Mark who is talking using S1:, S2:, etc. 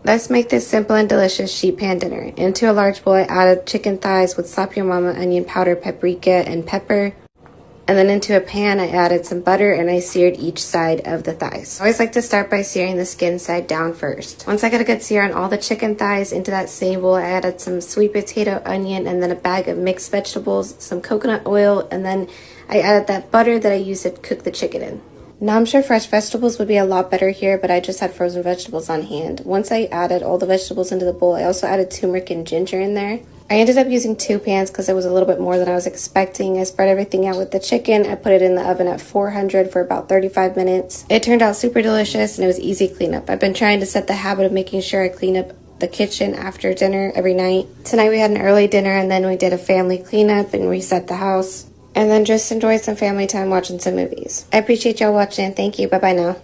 S1: Let's make this simple and delicious sheet pan dinner. Into a large bowl, I added chicken thighs with Slap Your Mama onion powder, paprika, and pepper. And then into a pan, I added some butter and I seared each side of the thighs. I always like to start by searing the skin side down first. Once I got a good sear on all the chicken thighs, into that same bowl, I added some sweet potato, onion, and then a bag of mixed vegetables, some coconut oil, and then I added that butter that I used to cook the chicken in. Now I'm sure fresh vegetables would be a lot better here, but I just had frozen vegetables on hand. Once I added all the vegetables into the bowl, I also added turmeric and ginger in there. I ended up using 2 pans because it was a little bit more than I was expecting. I spread everything out with the chicken. I put it in the oven at 400 for about 35 minutes. It turned out super delicious and it was easy cleanup. I've been trying to set the habit of making sure I clean up the kitchen after dinner every night. Tonight we had an early dinner and then we did a family cleanup and reset the house. And then just enjoy some family time watching some movies. I appreciate y'all watching. Thank you. Bye-bye now.